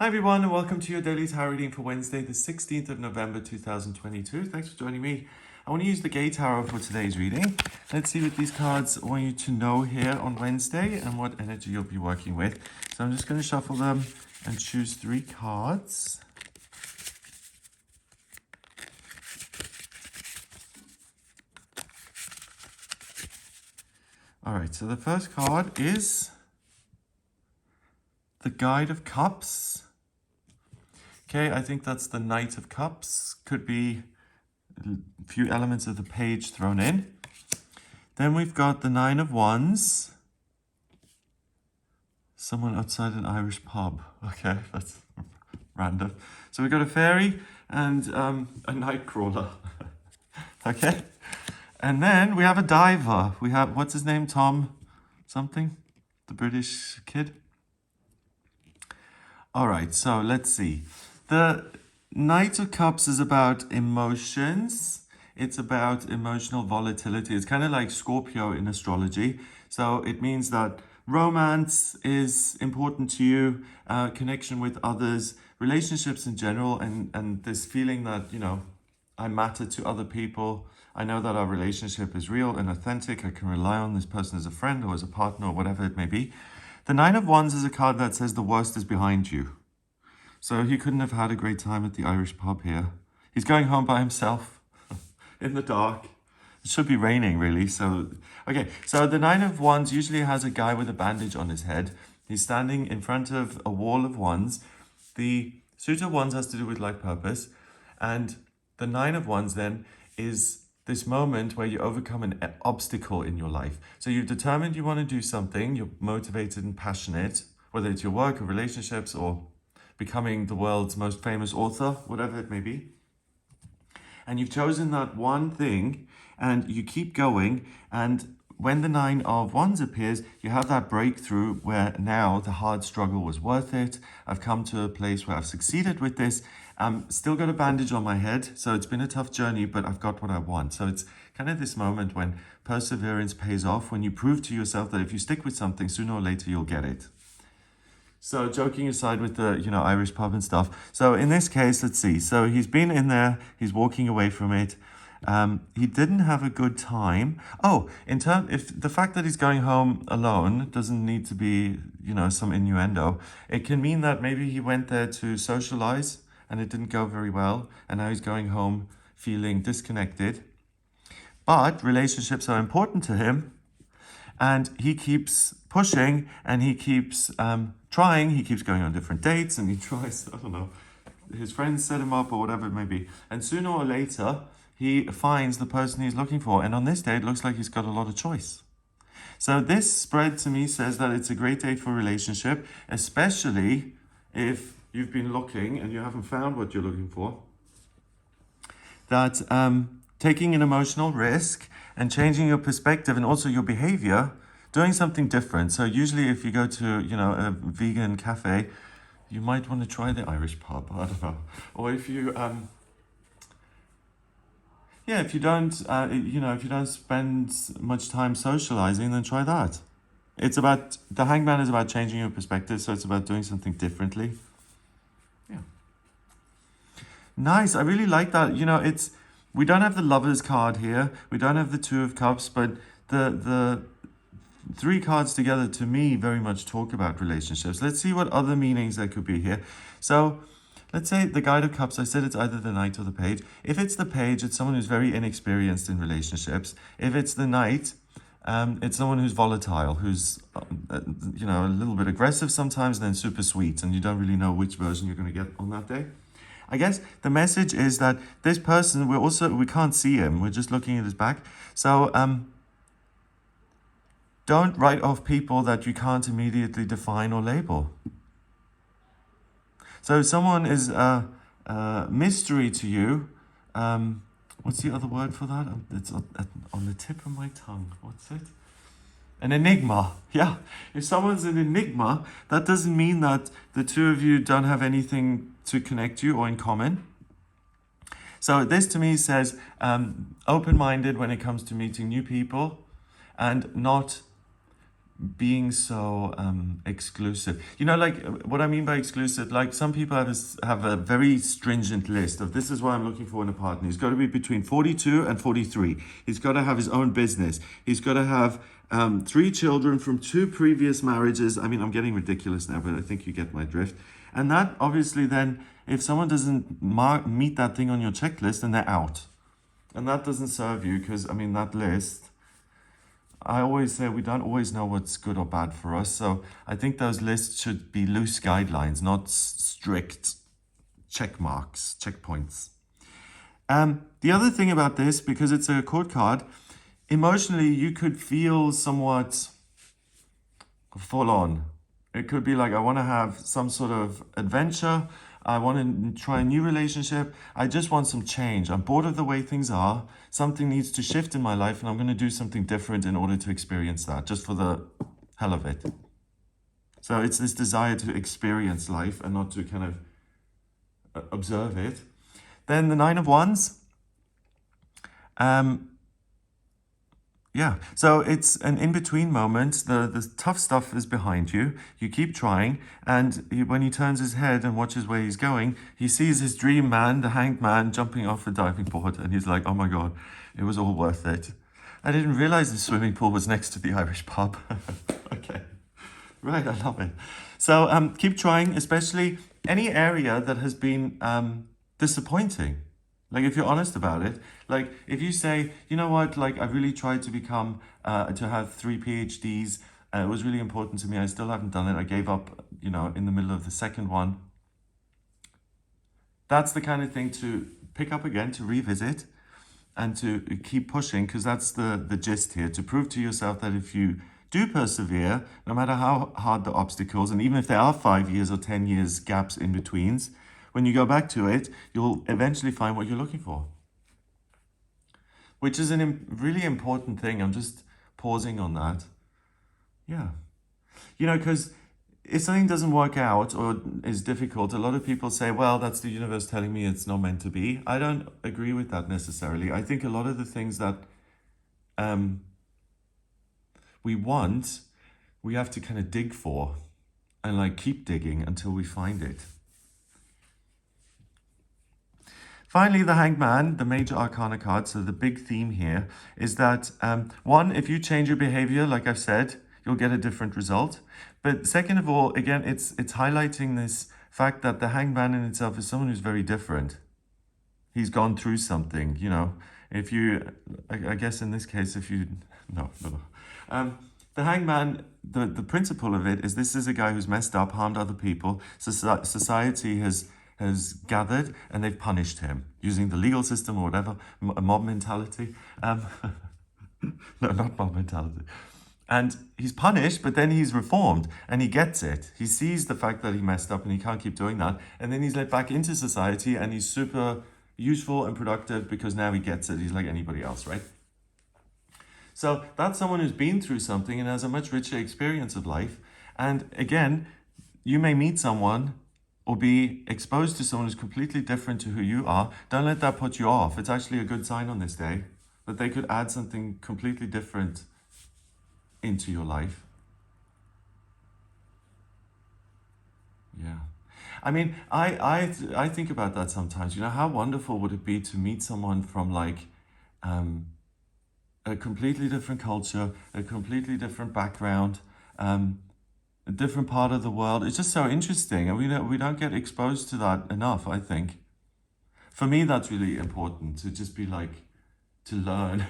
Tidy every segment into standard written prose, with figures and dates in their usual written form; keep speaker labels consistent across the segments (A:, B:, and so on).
A: Hi everyone and welcome to your daily tarot reading for Wednesday the 16th of November 2022. Thanks for joining me. I want to use the Gay Tarot for today's reading. Let's see what these cards want you to know here on Wednesday and what energy you'll be working with. So I'm just going to shuffle them and choose 3 cards. Alright, so the first card is the Guide of Cups. Okay, I think that's the Knight of Cups. Could be a few elements of the page thrown in. Then we've got the 9 of Wands. Someone outside an Irish pub. Okay, that's random. So we've got a fairy and a night crawler. Okay. And then we have a diver. We have, what's his name? Tom something? The British kid? All right, so let's see. The Knight of Cups is about emotions. It's about emotional volatility. It's kind of like Scorpio in astrology. So it means that romance is important to you, connection with others, relationships in general, and this feeling that, you know, I matter to other people. I know that our relationship is real and authentic. I can rely on this person as a friend or as a partner or whatever it may be. The 9 of Wands is a card that says the worst is behind you. So he couldn't have had a great time at the Irish pub here. He's going home by himself in the dark. It should be raining, really. So, okay. So the 9 of Wands usually has a guy with a bandage on his head. He's standing in front of a wall of wands. The suit of wands has to do with life purpose. And the 9 of Wands then is this moment where you overcome an obstacle in your life. So you've determined you want to do something. You're motivated and passionate, whether it's your work or relationships or becoming the world's most famous author, whatever it may be. And you've chosen that one thing and you keep going. And when the 9 of Wands appears, you have that breakthrough where now the hard struggle was worth it. I've come to a place where I've succeeded with this. Still got a bandage on my head, so it's been a tough journey, but I've got what I want. So it's kind of this moment when perseverance pays off, when you prove to yourself that if you stick with something, sooner or later you'll get it. So joking aside with the, Irish pub and stuff. So in this case, let's see. So he's been in there. He's walking away from it. He didn't have a good time. Oh, if the fact that he's going home alone doesn't need to be, some innuendo. It can mean that maybe he went there to socialize and it didn't go very well. And now he's going home feeling disconnected. But relationships are important to him. And he keeps pushing and he keeps trying. He keeps going on different dates and he tries, I don't know, his friends set him up or whatever it may be. And sooner or later, he finds the person he's looking for. And on this day, it looks like he's got a lot of choice. So this spread to me says that it's a great day for a relationship, especially if you've been looking and you haven't found what you're looking for. That taking an emotional risk and changing your perspective and also your behavior, doing something different. So usually if you go to, a vegan cafe, you might want to try the Irish pub, I don't know. Or if you, if you don't, if you don't spend much time socializing, then try that. The Hangman is about changing your perspective, so it's about doing something differently. Yeah. Nice, I really like that. We don't have the Lovers card here. We don't have the 2 of Cups, but the 3 cards together, to me, very much talk about relationships. Let's see what other meanings there could be here. So let's say the Guide of Cups, I said it's either the Knight or the Page. If it's the Page, it's someone who's very inexperienced in relationships. If it's the Knight, it's someone who's volatile, who's, a little bit aggressive sometimes, and then super sweet, and you don't really know which version you're going to get on that day. I guess the message is that this person, we can't see him. We're just looking at his back. So don't write off people that you can't immediately define or label. So if someone is a mystery to you, what's the other word for that? It's on the tip of my tongue. What's it? An enigma. Yeah. If someone's an enigma, that doesn't mean that the 2 of you don't have anything to connect you or in common. So this to me says open-minded when it comes to meeting new people and not being so exclusive. You know, like what I mean by exclusive, like some people have a very stringent list of this is what I'm looking for in a partner. He's got to be between 42 and 43. He's got to have his own business. He's got to have 3 children from 2 previous marriages. I mean, I'm getting ridiculous now, but I think you get my drift. And that obviously then, if someone doesn't meet that thing on your checklist, then they're out. And that doesn't serve you because, I mean, that list, I always say we don't always know what's good or bad for us. So I think those lists should be loose guidelines, not strict check marks, checkpoints. The other thing about this, because it's a court card, emotionally you could feel somewhat full on. It could be like, I want to have some sort of adventure. I want to try a new relationship. I just want some change. I'm bored of the way things are. Something needs to shift in my life, and I'm going to do something different in order to experience that, just for the hell of it. So it's this desire to experience life and not to kind of observe it. Then the 9 of Wands. Yeah, so it's an in-between moment. The tough stuff is behind you. You keep trying, and when he turns his head and watches where he's going, he sees his dream man, the Hanged Man, jumping off a diving board, and he's like, oh my God, it was all worth it. I didn't realize the swimming pool was next to the Irish pub. Okay, right, I love it. So keep trying, especially any area that has been disappointing. Like, if you're honest about it, like if you say, you know what, like I really tried to become, to have 3 PhDs. It was really important to me. I still haven't done it. I gave up, you know, in the middle of the second one. That's the kind of thing to pick up again, to revisit and to keep pushing, because that's the gist here, to prove to yourself that if you do persevere, no matter how hard the obstacles, and even if there are 5 years or 10 years gaps in betweens, when you go back to it, you'll eventually find what you're looking for. Which is a really important thing. I'm just pausing on that. Yeah. You know, because if something doesn't work out or is difficult, a lot of people say, well, that's the universe telling me it's not meant to be. I don't agree with that necessarily. I think a lot of the things that we want, we have to kind of dig for and like keep digging until we find it. Finally, the Hanged Man, the major arcana card, so the big theme here is that, one, if you change your behavior, like I've said, you'll get a different result. But second of all, again, it's highlighting this fact that the Hanged Man in itself is someone who's very different. He's gone through something, you know. If you, I guess in this case, if you, no. The Hanged Man, the principle of it is this is a guy who's messed up, harmed other people. Society has gathered and they've punished him using the legal system or whatever, mob mentality. No, not mob mentality. And he's punished, but then he's reformed and he gets it. He sees the fact that he messed up and he can't keep doing that. And then he's let back into society and he's super useful and productive because now he gets it. He's like anybody else, right? So that's someone who's been through something and has a much richer experience of life. And again, you may meet someone or be exposed to someone who's completely different to who you are. Don't let that put you off. It's actually a good sign on this day that they could add something completely different into your life. Yeah. I mean, I think about that sometimes. You know, how wonderful would it be to meet someone from like a completely different culture, a completely different background, a different part of the world. It's just so interesting, and we don't get exposed to that enough, I think. For me, that's really important, to just be like, to learn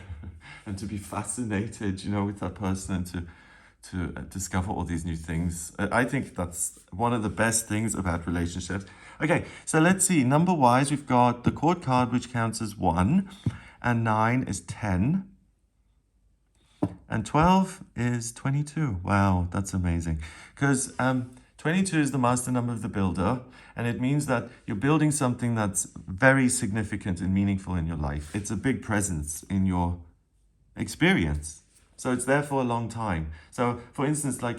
A: and to be fascinated, you know, with that person, and to discover all these new things. I think that's one of the best things about relationships. Okay, so let's see. Number-wise, we've got the court card, which counts as 1, and 9 is 10. And 12 is 22. Wow, that's amazing. Because 22 is the master number of the builder, and it means that you're building something that's very significant and meaningful in your life. It's a big presence in your experience. So it's there for a long time. So, for instance, like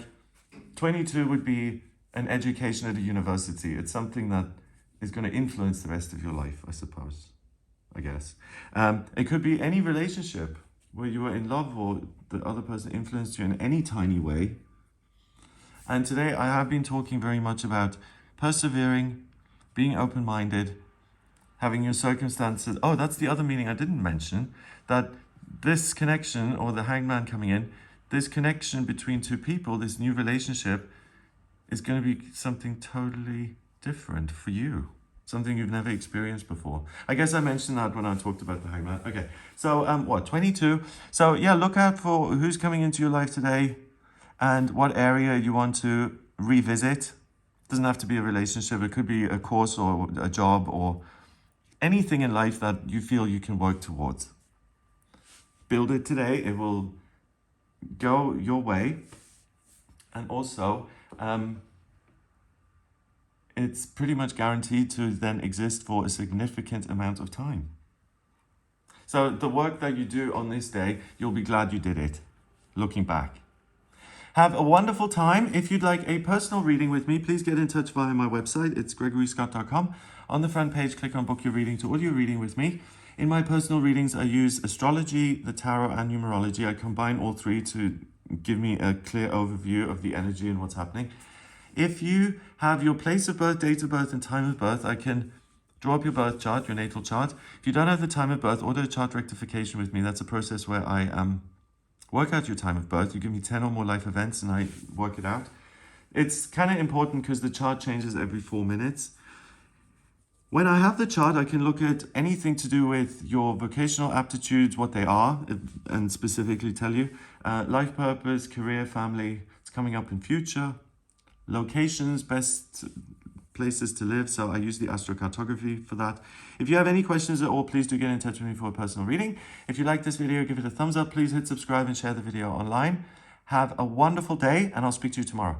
A: 22 would be an education at a university. It's something that is going to influence the rest of your life, I suppose, I guess. It could be any relationship. where you were in love or the other person influenced you in any tiny way. And today I have been talking very much about persevering, being open-minded, having your circumstances. Oh, that's the other meaning I didn't mention, that this connection, or the hangman coming in, this connection between two people, this new relationship, is going to be something totally different for you. Something you've never experienced before. I guess I mentioned that when I talked about the hangman. Okay, so 22. So yeah, look out for who's coming into your life today and what area you want to revisit. Doesn't have to be a relationship. It could be a course or a job or anything in life that you feel you can work towards. Build it today. It will go your way. And also, it's pretty much guaranteed to then exist for a significant amount of time. So the work that you do on this day, you'll be glad you did it, looking back. Have a wonderful time. If you'd like a personal reading with me, please get in touch via my website. It's gregoryscott.com. On the front page, click on Book Your Reading to audio reading with me. In my personal readings, I use astrology, the tarot, and numerology. I combine all three to give me a clear overview of the energy and what's happening. If you have your place of birth, date of birth, and time of birth, I can draw up your birth chart, your natal chart. If you don't have the time of birth, order a chart rectification with me. That's a process where I work out your time of birth. You give me 10 or more life events and I work it out. It's kind of important because the chart changes every 4 minutes. When I have the chart, I can look at anything to do with your vocational aptitudes, what they are, and specifically tell you. Life purpose, career, family, it's coming up in future. Locations, best places to live. So I use the astrocartography for that. If you have any questions at all, please do get in touch with me for a personal reading. If you like this video, give it a thumbs up. Please hit subscribe and share the video online. Have a wonderful day, and I'll speak to you tomorrow.